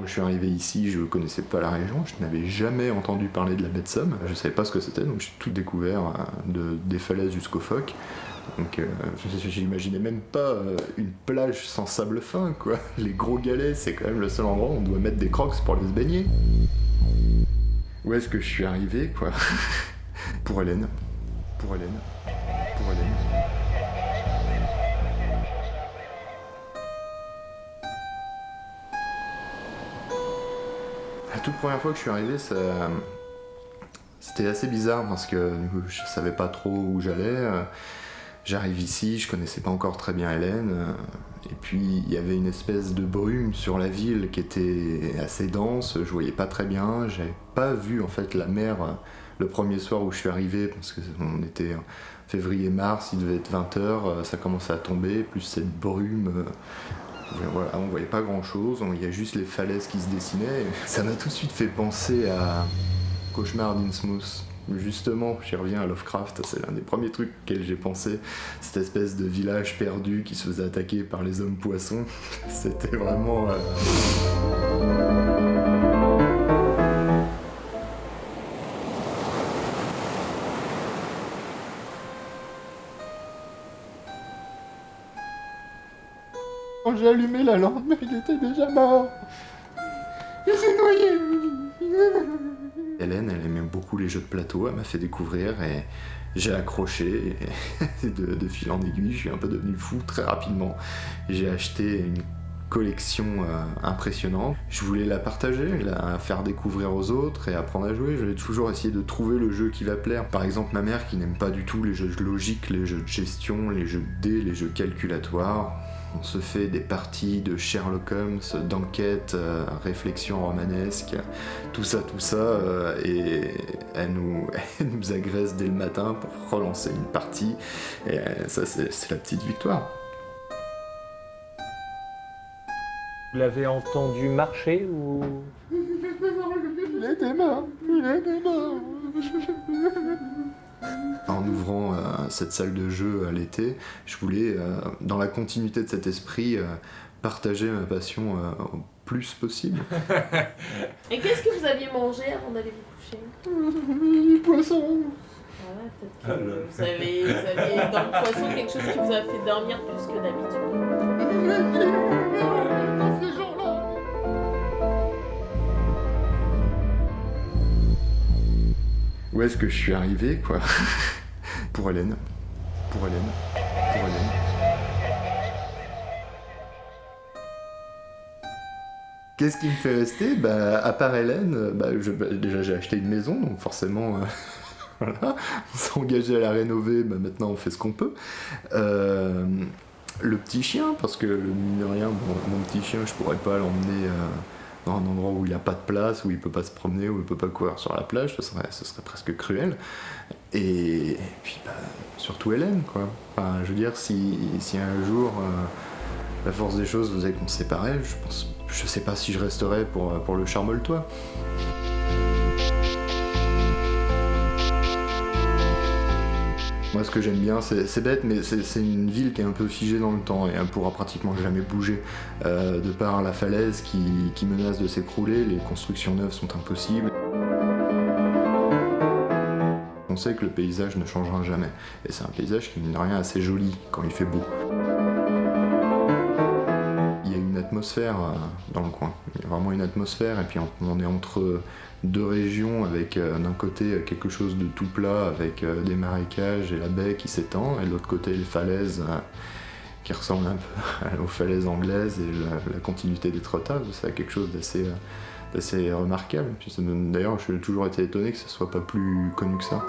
Quand je suis arrivé ici, je ne connaissais pas la région, je n'avais jamais entendu parler de la baie de Somme, je ne savais pas ce que c'était, donc j'ai tout découvert, des falaises jusqu'aux phoques. Donc j'imaginais même pas une plage sans sable fin, quoi. Les gros galets, c'est quand même le seul endroit où on doit mettre des crocs pour aller se baigner. Où est-ce que je suis arrivé, quoi? Pour Hélène. Pour Hélène. Pour Hélène. La toute première fois que je suis arrivé, c'était assez bizarre parce que je savais pas trop où j'allais. J'arrive ici, je connaissais pas encore très bien Hélène, et puis il y avait une espèce de brume sur la ville qui était assez dense, je voyais pas très bien, j'avais pas vu en fait la mer le premier soir où je suis arrivé, parce qu'on était en février-mars, il devait être 20h, ça commençait à tomber, plus cette brume, voilà, on voyait pas grand chose, il y a juste les falaises qui se dessinaient, ça m'a tout de suite fait penser à Cauchemar d'Innsmouth. Justement, j'y reviens à Lovecraft, c'est l'un des premiers trucs auxquels j'ai pensé, cette espèce de village perdu qui se faisait attaquer par les hommes poissons. C'était vraiment... Quand j'ai allumé la lampe, il était déjà mort. Il s'est noyé. Hélène, elle aimait beaucoup les jeux de plateau, elle m'a fait découvrir et j'ai accroché et de fil en aiguille, je suis un peu devenu fou très rapidement. J'ai acheté une collection impressionnante. Je voulais la partager, la faire découvrir aux autres et apprendre à jouer. Je vais toujours essayer de trouver le jeu qui va plaire. Par exemple, ma mère qui n'aime pas du tout les jeux de logique, les jeux de gestion, les jeux de dés, les jeux calculatoires. On se fait des parties de Sherlock Holmes, d'enquête, réflexion romanesque, tout ça, et elle nous agresse dès le matin pour relancer une partie, et ça c'est la petite victoire. Vous l'avez entendu marcher ou... Il était mort. En ouvrant cette salle de jeu à l'été, je voulais, dans la continuité de cet esprit, partager ma passion au plus possible. Et qu'est-ce que vous aviez mangé avant d'aller vous coucher? Du poisson. Ah ouais, peut-être que vous avez dans le poisson quelque chose qui vous a fait dormir plus que d'habitude. Dans ces jours-là. Où est-ce que je suis arrivé, quoi? Pour Hélène. Pour Hélène. Pour Hélène. Qu'est-ce qui me fait rester? À part Hélène, déjà j'ai acheté une maison, donc forcément, voilà, on s'est engagé à la rénover, maintenant on fait ce qu'on peut. Le petit chien, parce que mine de rien, mon petit chien, je pourrais pas l'emmener dans un endroit où il n'a pas de place, où il peut pas se promener, où il peut pas courir sur la plage, ce serait presque cruel. Et puis surtout Hélène, quoi. Enfin, je veux dire, si un jour la force des choses faisait qu'on se séparait, je sais pas si je resterais pour le Charmoltois. Moi, ce que j'aime bien, c'est bête, mais c'est une ville qui est un peu figée dans le temps et elle pourra pratiquement jamais bouger. De par la falaise qui menace de s'écrouler, les constructions neuves sont impossibles. On sait que le paysage ne changera jamais. Et c'est un paysage qui, mine de rien, assez joli quand il fait beau. Il y a une atmosphère dans le coin. Il y a vraiment une atmosphère, et puis on est entre deux régions avec d'un côté quelque chose de tout plat avec des marécages et la baie qui s'étend, et de l'autre côté les falaises qui ressemblent un peu aux falaises anglaises et la continuité des trottaves. C'est quelque chose d'assez remarquable. D'ailleurs, j'ai toujours été étonné que ça soit pas plus connu que ça.